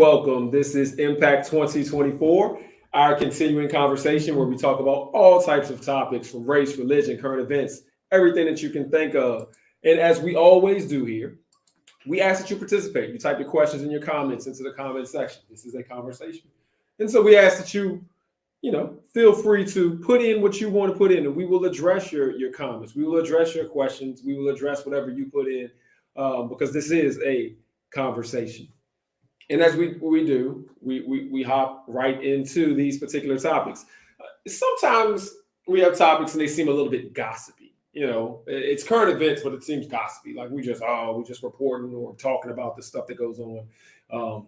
welcome. This is Impact 2024, our continuing conversation where we talk about all types of topics from race, religion, current events, everything that you can think of. And as we always do here, we ask that you participate. You type your questions and your comments into the comment section. This is a conversation. And so we ask that you feel free to put in what you want to put in, and we will address your comments. We will address your questions. We will address whatever you put in because this is a conversation. And as we do, we hop right into these particular topics. Sometimes we have topics and they seem a little bit gossipy. It's current events, but it seems gossipy. Like we just reporting or talking about the stuff that goes on,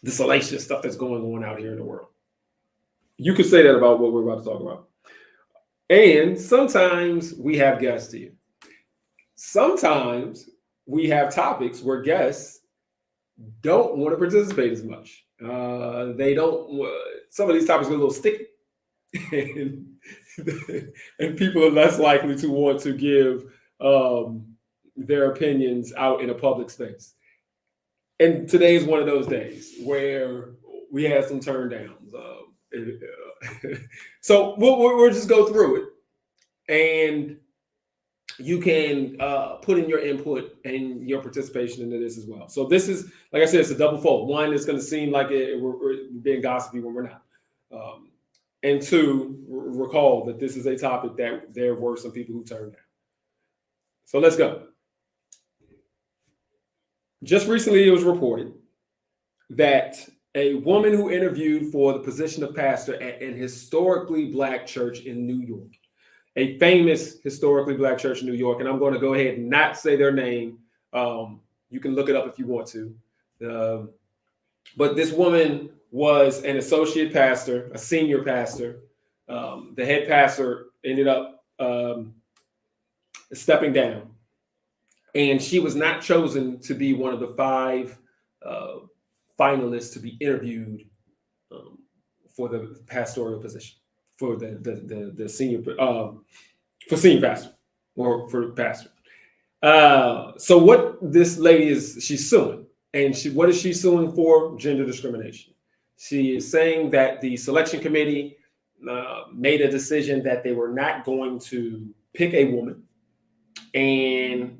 the salacious stuff that's going on out here in the world. You could say that about what we're about to talk about. And sometimes we have guests here. Sometimes we have topics where guests don't want to participate as much. They don't. Some of these topics are a little sticky, and people are less likely to want to give their opinions out in a public space. And today is one of those days where we had some turn downs. So we'll just go through it, and you can put in your input and your participation into this as well. So this is, like I said, it's a double fold. One, it's going to seem like we're being gossipy when we're not. And two, recall that this is a topic that there were some people who turned down. So let's go. Just recently, it was reported that a woman who interviewed for the position of pastor at an historically Black church in New York, a famous historically Black church in New York, and I'm going to go ahead and not say their name. You can look it up if you want to. But this woman was an associate pastor, a senior pastor. The head pastor ended up stepping down, and she was not chosen to be one of the 5 finalists to be interviewed for the pastoral position, for the senior for senior pastor or for pastor. So what this lady is, she's suing, and what is she suing for? Gender discrimination. She is saying that the selection committee made a decision that they were not going to pick a woman, and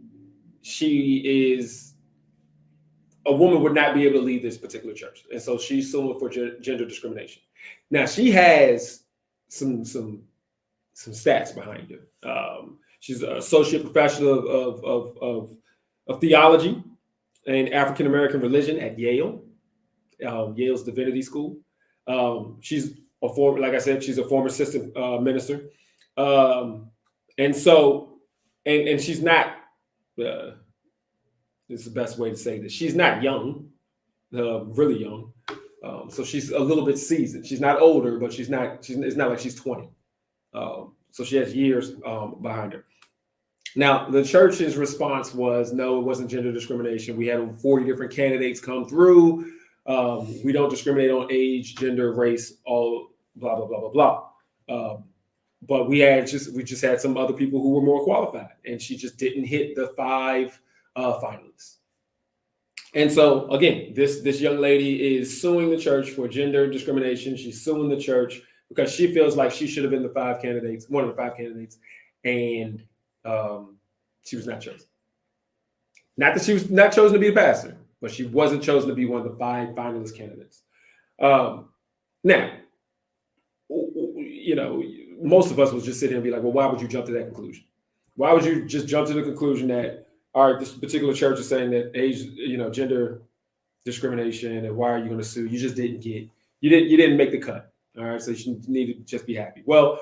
a woman would not be able to lead this particular church. And so she's suing for gender discrimination. Now she has some stats behind her. She's an associate professor of theology and African American religion at Yale, Yale's Divinity School. She's a former, like I said, she's a former assistant minister. And she's not, it's the best way to say this. She's not young, really young. So she's a little bit seasoned. She's not older, but it's not like she's 20. So she has years behind her. Now, the church's response was, no, it wasn't gender discrimination. We had 40 different candidates come through. We don't discriminate on age, gender, race, all blah, blah, blah, blah, blah. But we just had some other people who were more qualified, and she just didn't hit the 5 finalists. And so again, this young lady is suing the church for gender discrimination. She's suing the church because she feels like she should have been one of the 5 candidates, and she was not chosen. Not that she was not chosen to be a pastor, but she wasn't chosen to be one of the 5 finalist candidates. Now, most of us will just sit here and be like, well, why would you jump to that conclusion? Why would you just jump to the conclusion that, all right, this particular church is saying that age, gender discrimination, and why are you going to sue? You just didn't you didn't make the cut. All right, so you need to just be happy. Well,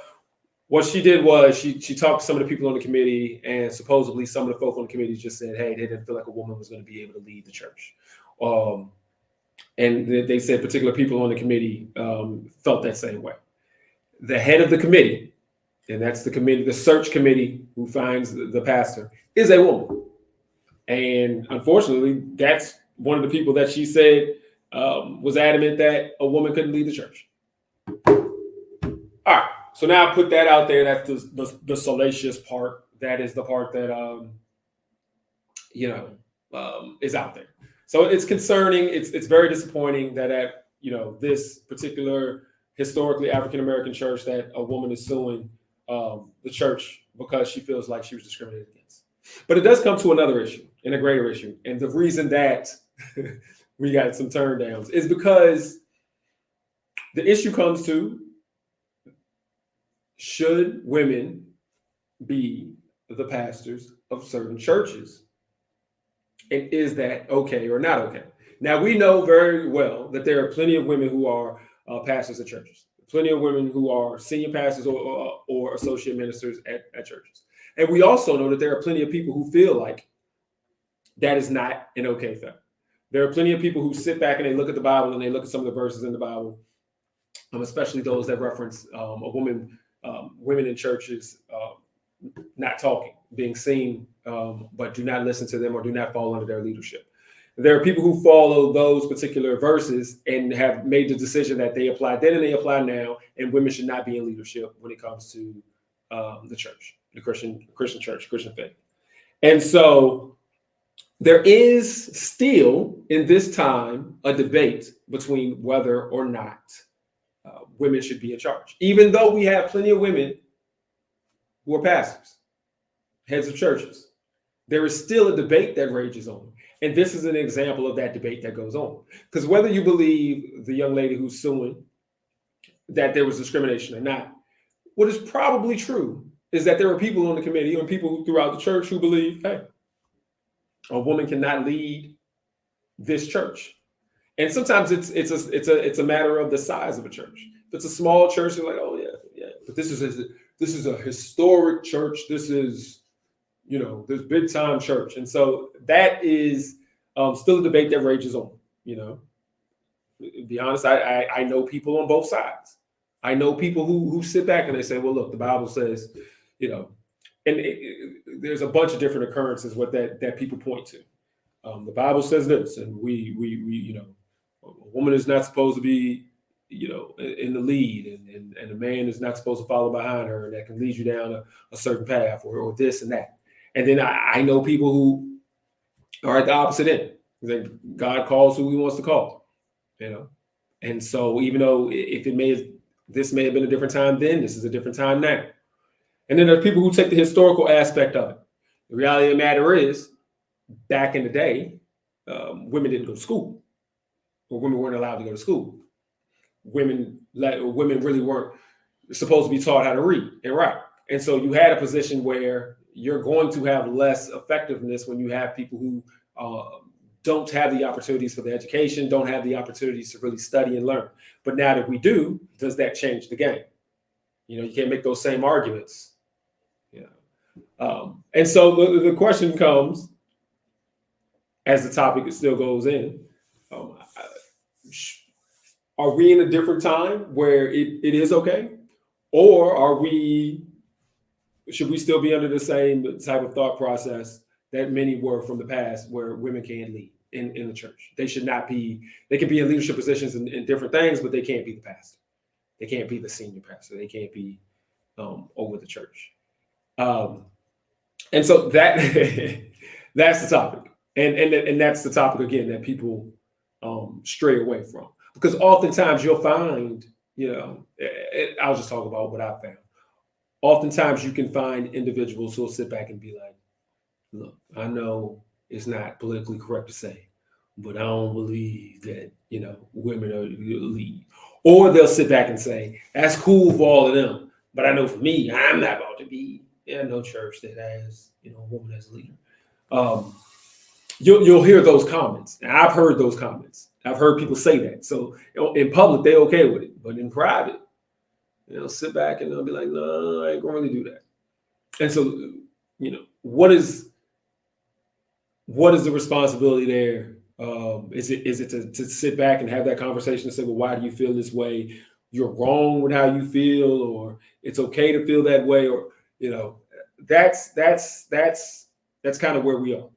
what she did was she talked to some of the people on the committee, and supposedly some of the folk on the committee just said, hey, they didn't feel like a woman was going to be able to lead the church. And they said particular people on the committee felt that same way. The head of the committee, and that's the committee, the search committee who finds the pastor, is a woman. And unfortunately, that's one of the people that she said was adamant that a woman couldn't lead the church. All right. So now I put that out there. That's the salacious part. That is the part that is out there. So it's concerning. It's very disappointing that at this particular historically African American church that a woman is suing the church because she feels like she was discriminated against. But it does come to another issue and a greater issue, and the reason that we got some turn downs is because the issue comes to, should women be the pastors of certain churches? And is that okay or not okay? Now, we know very well that there are plenty of women who are pastors at churches, plenty of women who are senior pastors or associate ministers at churches. And we also know that there are plenty of people who feel like that is not an okay thing. There are plenty of people who sit back and they look at the Bible and they look at some of the verses in the Bible, especially those that reference women in churches not talking, being seen, but do not listen to them or do not fall under their leadership. There are people who follow those particular verses and have made the decision that they apply then and they apply now, and women should not be in leadership when it comes to the church, the Christian church, Christian faith. And so there is still in this time a debate between whether or not women should be in charge, even though we have plenty of women who are pastors, heads of churches. There is still a debate that rages on. And this is an example of that debate that goes on. Because whether you believe the young lady who's suing that there was discrimination or not, what is probably true is that there are people on the committee and people throughout the church who believe, hey, a woman cannot lead this church. And sometimes it's a matter of the size of a church. If it's a small church, they're like, oh yeah. But this is a historic church. This is, this big time church. And so that is still a debate that rages on, To be honest, I know people on both sides. I know people who sit back and they say, well, look, the Bible says, and there's a bunch of different occurrences that people point to. The Bible says this, and we a woman is not supposed to be, in the lead, and a man is not supposed to follow behind her, and that can lead you down a certain path or this and that. And then I know people who are at the opposite end. That God calls who he wants to call, And so even though this may have been a different time then, this is a different time now. And then there's people who take the historical aspect of it. The reality of the matter is, back in the day, women didn't go to school, or women weren't allowed to go to school. Women really weren't supposed to be taught how to read and write. And so you had a position where you're going to have less effectiveness when you have people who don't have the opportunities for the education, don't have the opportunities to really study and learn. But now that we do, does that change the game? You can't make those same arguments. And so the question comes, as the topic still goes in, are we in a different time where it is okay? Or should we still be under the same type of thought process that many were from the past, where women can't lead in the church? They should not be, they can be in leadership positions in different things, but they can't be the pastor. They can't be the senior pastor. They can't be over the church. And so that's the topic. And that's the topic, again, that people stray away from. Because oftentimes you'll find, I'll just talk about what I found. Oftentimes you can find individuals who'll sit back and be like, look, I know it's not politically correct to say, but I don't believe that, women are lead. Or they'll sit back and say, that's cool for all of them, but I know for me, I'm not about to be in no church that has, a woman as a leader. You'll hear those comments. And I've heard those comments. I've heard people say that. So in public, they're okay with it, but in private, they'll sit back and they'll be like, no, I ain't gonna really do that. And so, what is the responsibility there? Is it to sit back and have that conversation and say, well, why do you feel this way? You're wrong with how you feel, or it's okay to feel that way, or that's kind of where we are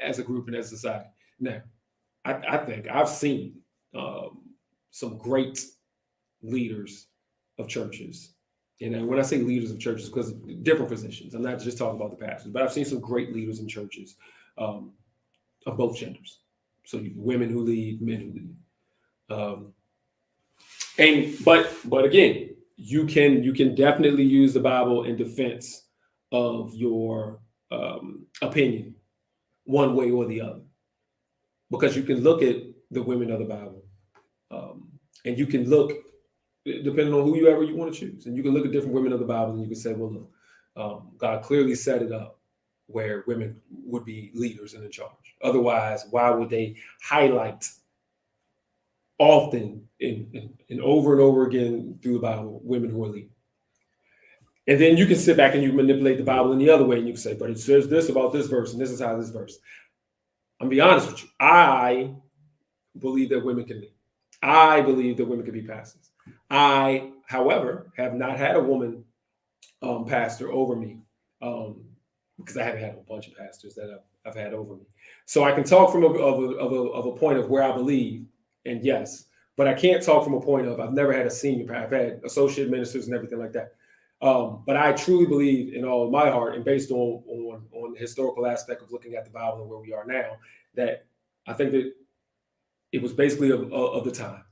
as a group and as a society. Now, I think I've seen some great leaders of churches. And when I say leaders of churches, because different positions, I'm not just talking about the pastors, but I've seen some great leaders in churches of both genders. So women who lead, men who lead. But again, you can definitely use the Bible in defense of your opinion, one way or the other, because you can look at the women of the Bible, and you can look, depending on whoever you want to choose, and you can look at different women of the Bible, and you can say, well, look, God clearly set it up where women would be leaders and in charge. Otherwise, why would they highlight often and over again through the Bible women who are leading? And then you can sit back and you manipulate the Bible in the other way, and you can say, but it says this about this verse, and this is how this verse. I'm gonna be honest with you. I believe that women can lead. I believe that women can be pastors. I, however, have not had a woman pastor over me, because I haven't had a bunch of pastors that I've had over me. So I can talk from a point of where I believe, and yes, but I can't talk from a point of I've never had a senior pastor. I've had associate ministers and everything like that. But I truly believe in all of my heart, and based on the historical aspect of looking at the Bible and where we are now, that I think that it was basically of the time.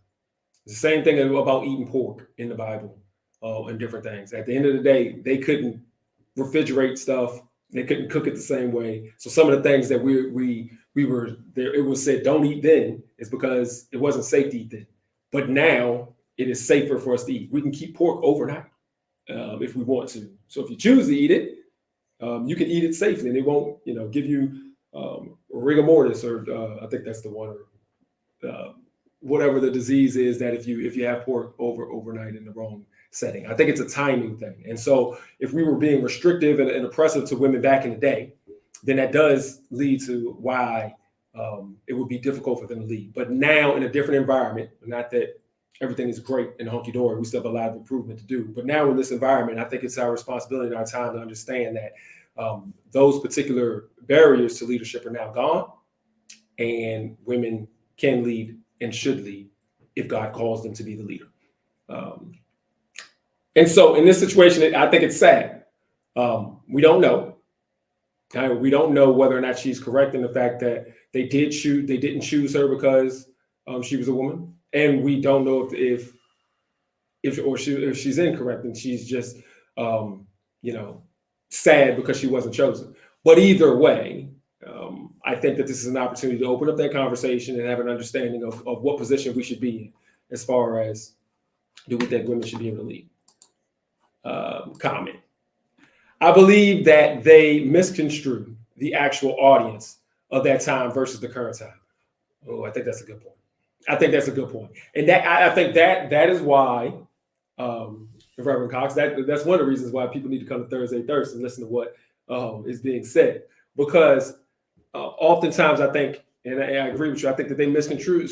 The same thing about eating pork in the Bible and different things. At the end of the day, they couldn't refrigerate stuff. They couldn't cook it the same way. So some of the things that we were there, it was said don't eat then, is because it wasn't safe to eat then. But now it is safer for us to eat. We can keep pork overnight if we want to. So if you choose to eat it, you can eat it safely, and it won't, give you rigor mortis, or I think that's the one, or whatever the disease is that if you have pork overnight in the wrong setting. I think it's a timing thing. And so if we were being restrictive and oppressive to women back in the day, then that does lead to why it would be difficult for them to lead. But now in a different environment, not that everything is great and hunky-dory, we still have a lot of improvement to do. But now in this environment, I think it's our responsibility and our time to understand that those particular barriers to leadership are now gone, and women can lead and should lead if God calls them to be the leader. And so in this situation, I think it's sad. We don't know. We don't know whether or not she's correct in the fact that they didn't choose her because she was a woman, and we don't know if she's incorrect and she's just sad because she wasn't chosen. But either way, I think that this is an opportunity to open up that conversation and have an understanding of what position we should be in as far as do we think women should be able to lead. Comment. I believe that they misconstrued the actual audience of that time versus the current time. Oh, I think that's a good point. And that I think that is why, Reverend Cox, that's one of the reasons why people need to come to Thursday Thirst and listen to what is being said. Because oftentimes I think, and I agree with you, I think that they misconstrue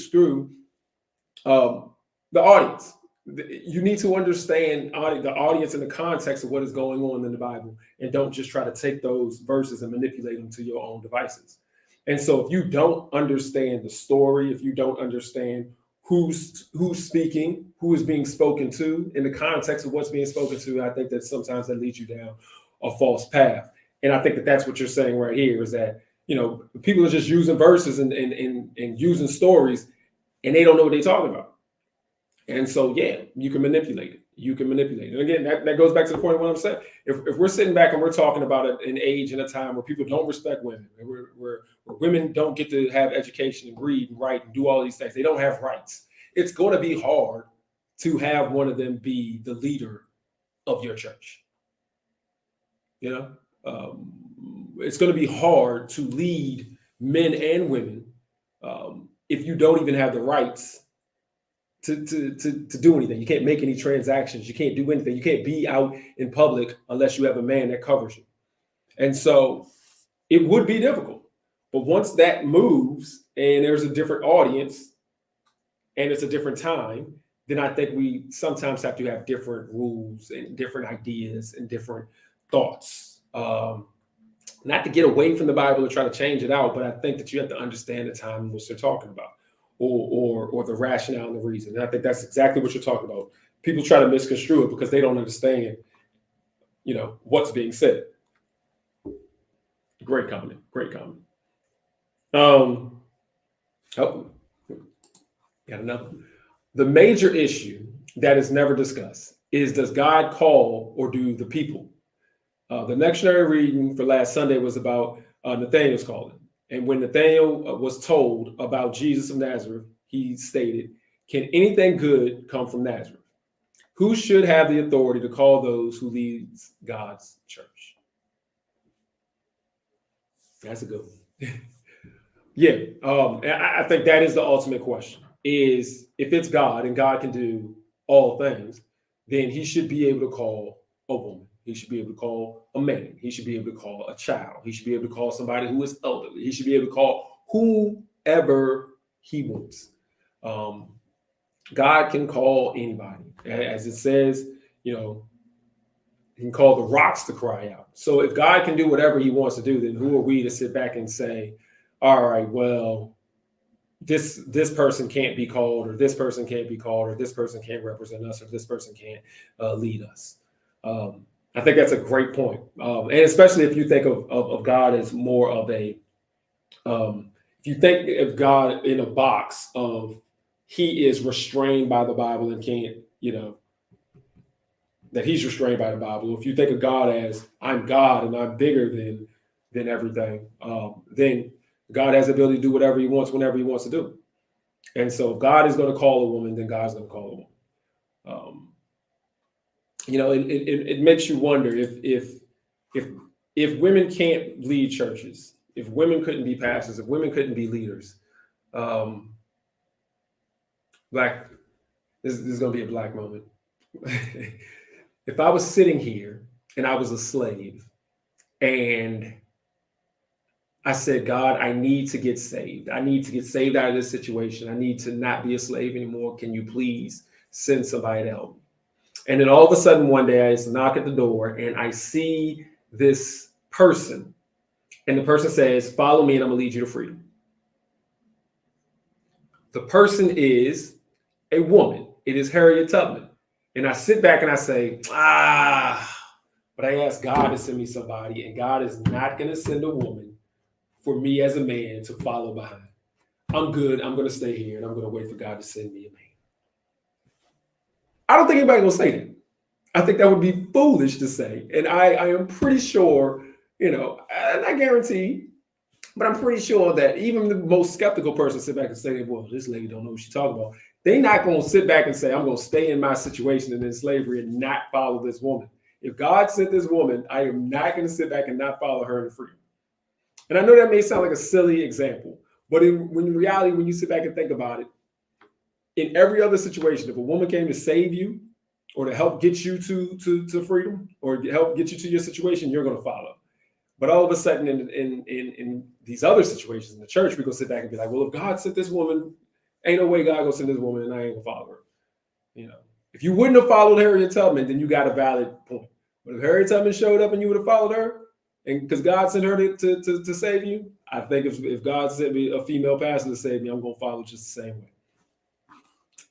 the audience. You need to understand the audience in the context of what is going on in the Bible, and don't just try to take those verses and manipulate them to your own devices. And so if you don't understand the story, if you don't understand who's speaking, who is being spoken to in the context of what's being spoken to, I think that sometimes that leads you down a false path. And I think that that's what you're saying right here, is that, people are just using verses and using stories, and they don't know what they're talking about. And so, yeah, you can manipulate it. And again, that goes back to the point of what I'm saying. If we're sitting back and we're talking about an age and a time where people don't respect women, where women don't get to have education and read and write and do all these things, they don't have rights, it's going to be hard to have one of them be the leader of your church. It's going to be hard to lead men and women if you don't even have the rights to do anything. You can't make any transactions. You can't do anything. You can't be out in public unless you have a man that covers you. And so it would be difficult. But once that moves and there's a different audience and it's a different time, then I think we sometimes have to have different rules and different ideas and different thoughts. Not to get away from the Bible or try to change it out, but I think that you have to understand the time in which they're talking about. Or the rationale and the reason. And I think that's exactly what you're talking about. People try to misconstrue it because they don't understand, what's being said. Great comment. Oh, got another. The major issue that is never discussed is, does God call or do the people? The lectionary reading for last Sunday was about Nathaniel's calling. And when Nathaniel was told about Jesus of Nazareth, he stated, "Can anything good come from Nazareth? Who should have the authority to call those who leads God's church?" That's a good one. Yeah, I think that is the ultimate question. Is if it's God and God can do all things, then He should be able to call a woman. He should be able to call a man. He should be able to call a child. He should be able to call somebody who is elderly. He should be able to call whoever He wants. Um, God can call anybody, as it says. You know, He can call the rocks to cry out. So if God can do whatever He wants to do, then who are we to sit back and say, all right, well, this person can't be called, or this person can't be called, or this person can't represent us, or this person can't lead us. I think that's a great point. And especially if you think of God as more of a, if you think of God in a box of He is restrained by the Bible and can't, that He's restrained by the Bible. If you think of God as, I'm God and I'm bigger than everything, then God has the ability to do whatever He wants, whenever He wants to do it. And so if God is going to call a woman, then God's going to call a woman. It makes you wonder if women can't lead churches, if women couldn't be pastors, if women couldn't be leaders, this is going to be a black moment. If I was sitting here and I was a slave and I said, God, I need to get saved. I need to get saved out of this situation. I need to not be a slave anymore. Can you please send somebody to help me? And then all of a sudden one day I just knock at the door and I see this person, and the person says, follow me and I'm gonna lead you to freedom. The person is a woman. It is Harriet Tubman. And I sit back and I say, but I asked God to send me somebody, and God is not gonna send a woman for me as a man to follow behind. I'm good. I'm going to stay here and I'm going to wait for God to send me a man. I don't think anybody's going to say that. I think that would be foolish to say. And I am pretty sure, not guaranteed, but I'm pretty sure that even the most skeptical person sit back and say, well, this lady don't know what she's talking about. They're not going to sit back and say, I'm going to stay in my situation and in slavery and not follow this woman. If God sent this woman, I am not going to sit back and not follow her into freedom. And I know that may sound like a silly example, but in reality, when you sit back and think about it, in every other situation, if a woman came to save you or to help get you to freedom or help get you to your situation, you're going to follow. But all of a sudden in these other situations in the church, we go sit back and be like, well, if God sent this woman, ain't no way God gonna send this woman and I ain't gonna follow her. If you wouldn't have followed Harriet Tubman, then you got a valid point. But if Harriet Tubman showed up and you would have followed her, and because God sent her to save you, I think if God sent me a female pastor to save me, I'm going to follow just the same way.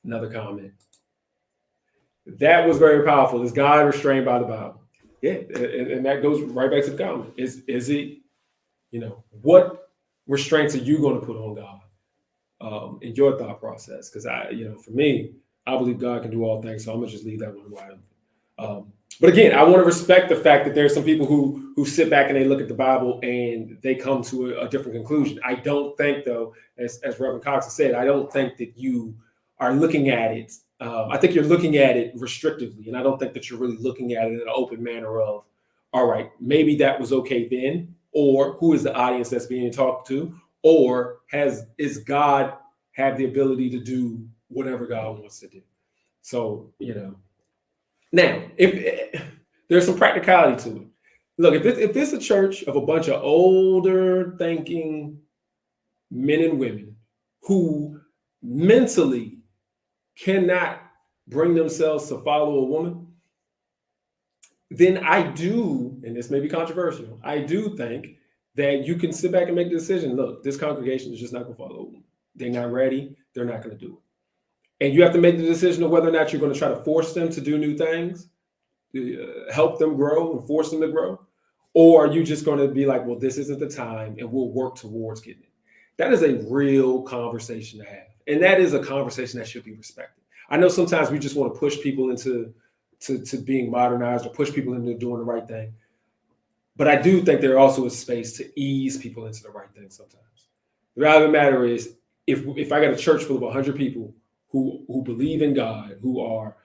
Another comment. That was very powerful. Is God restrained by the Bible? Yeah, and that goes right back to the comment. Is it, what restraints are you going to put on God in your thought process? Because for me, I believe God can do all things, so I'm gonna just leave that one wide open. But again, I want to respect the fact that there's some people who sit back and they look at the Bible and they come to a different conclusion. I don't think, though, as Reverend Cox has said, I don't think that you are looking at it. I think you're looking at it restrictively, and I don't think that you're really looking at it in an open manner of, all right, maybe that was okay then, or who is the audience that's being talked to, or is God have the ability to do whatever God wants to do? So, now, if there's some practicality to it. Look, if it's a church of a bunch of older thinking men and women who mentally cannot bring themselves to follow a woman, then I do, and this may be controversial, I do think that you can sit back and make the decision, look, this congregation is just not going to follow a woman. They're not ready. They're not going to do it. And you have to make the decision of whether or not you're going to try to force them to do new things, help them grow and force them to grow. Or are you just going to be like, well, this isn't the time and we'll work towards getting it. that is a real conversation to have. And that is a conversation that should be respected. I know sometimes we just want to push people into to being modernized or push people into doing the right thing. But I do think there also is space to ease people into the right thing sometimes. The reality of the matter is, if I got a church full of 100 people who believe in God, who are,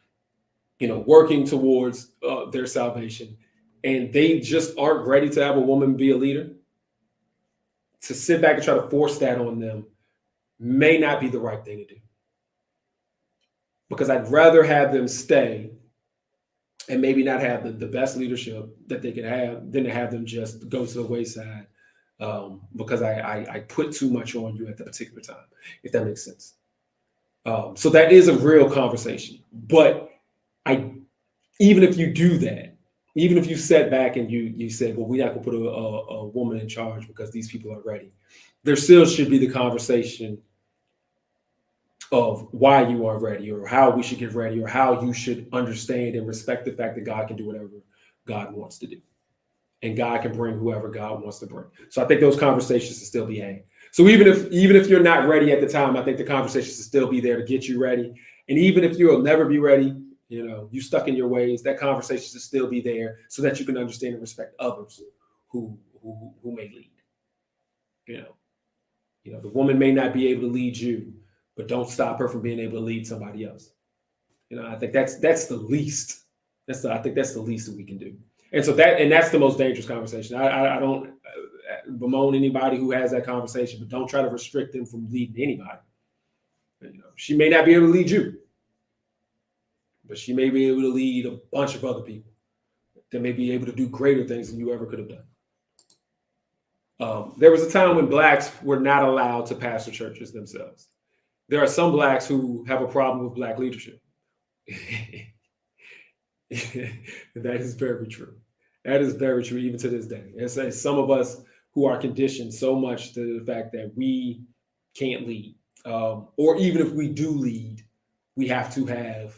working towards their salvation, and they just aren't ready to have a woman be a leader, to sit back and try to force that on them may not be the right thing to do. Because I'd rather have them stay and maybe not have the best leadership that they could have than to have them just go to the wayside because I put too much on you at that particular time, if that makes sense. So that is a real conversation. But even if you do that, even if you sat back and you said, well, we're not going to put a woman in charge because these people are ready, there still should be the conversation of why you are ready, or how we should get ready, or how you should understand and respect the fact that God can do whatever God wants to do. And God can bring whoever God wants to bring. So I think those conversations should still be had. So even if you're not ready at the time, I think the conversations should still be there to get you ready. And even if you'll never be ready, you stuck in your ways, that conversation should still be there so that you can understand and respect others who may lead. The woman may not be able to lead you, but don't stop her from being able to lead somebody else. I think that's the least. I think that's the least that we can do. And so that's the most dangerous conversation. I don't bemoan anybody who has that conversation, but don't try to restrict them from leading anybody. She may not be able to lead you, but she may be able to lead a bunch of other people that may be able to do greater things than you ever could have done. There was a time when Blacks were not allowed to pastor churches themselves. There are some Blacks who have a problem with Black leadership. That is very true. That is very true, even to this day. It's some of us who are conditioned so much to the fact that we can't lead. Or even if we do lead, we have to have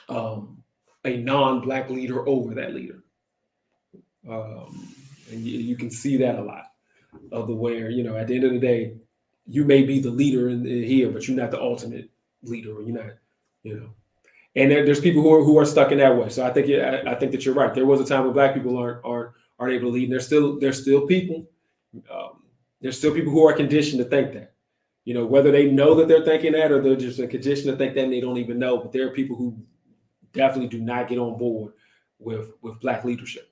a non-Black leader over that leader. And you can see that a lot of the where, at the end of the day, you may be the leader in here, but you're not the ultimate leader, or you're not, And there's people who are stuck in that way. So I think that you're right. There was a time when Black people aren't able to lead. And there's still people. There's still people who are conditioned to think that. Whether they know that they're thinking that, or they're just conditioned to think that and they don't even know. But there are people who definitely do not get on board with Black leadership,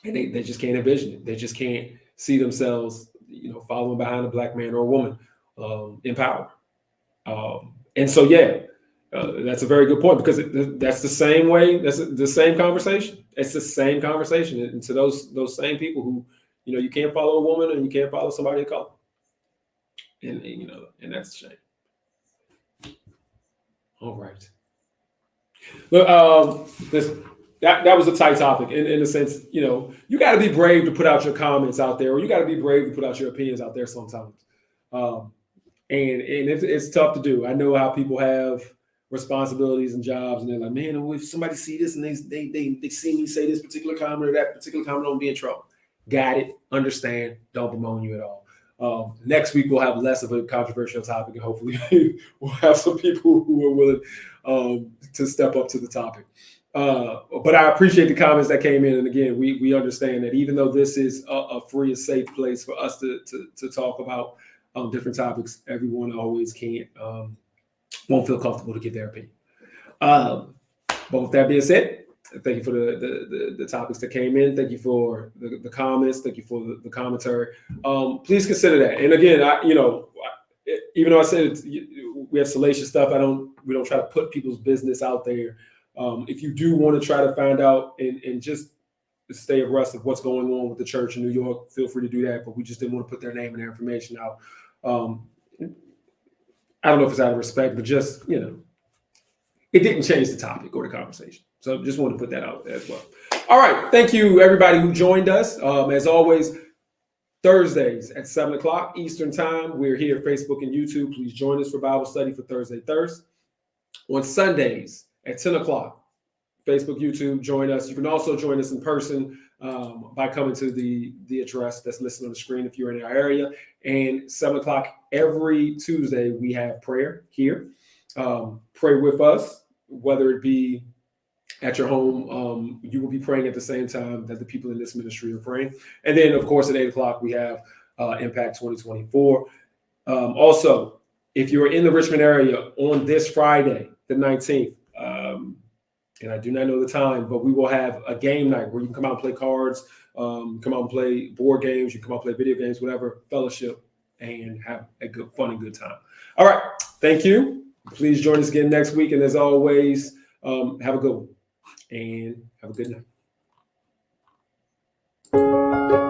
and they just can't envision it. They just can't see themselves, following behind a Black man or a woman in power. And so, that's a very good point, because that's the same way. That's the same conversation. It's the same conversation. And to those same people who, you can't follow a woman and you can't follow somebody of color. And that's a shame. All right. Look, listen, that was a tight topic in the sense, you got to be brave to put out your comments out there, or you got to be brave to put out your opinions out there sometimes. And it's tough to do. I know how people have responsibilities and jobs, and they're like, man, if somebody see this and they see me say this particular comment or that particular comment, I'll be in trouble. Got it. Understand. Don't bemoan you at all. Next week we'll have less of a controversial topic, and hopefully we'll have some people who are willing to step up to the topic. But I appreciate the comments that came in, and again, we understand that even though this is a free and safe place for us to talk about different topics, everyone always won't feel comfortable to give their opinion. But with that being said, thank you for the topics that came in. Thank you for the comments. Thank you for the commentary. Please consider that. And again, even though I said we have salacious stuff, we don't try to put people's business out there. If you do want to try to find out and just stay abreast of what's going on with the church in New York, feel free to do that. But we just didn't want to put their name and their information out. I don't know if it's out of respect, but just, it didn't change the topic or the conversation. So just want to put that out as well. All right. Thank you, everybody who joined us. As always, Thursdays at 7 o'clock Eastern time. We're here at Facebook and YouTube. Please join us for Bible study for Thursday Thirst. On Sundays at 10 o'clock Facebook, YouTube, join us. You can also join us in person by coming to the address that's listed on the screen if you're in our area. And 7 o'clock every Tuesday, we have prayer here. Pray with us, whether it be at your home. You will be praying at the same time that the people in this ministry are praying. And then, of course, at 8 o'clock, we have Impact 2024. Also, if you're in the Richmond area on this Friday, the 19th, and I do not know the time, but we will have a game night where you can come out and play cards, come out and play board games, you can come out and play video games, whatever, fellowship, and have a good, fun and good time. All right. Thank you. Please join us again next week. And as always, have a good one and have a good night.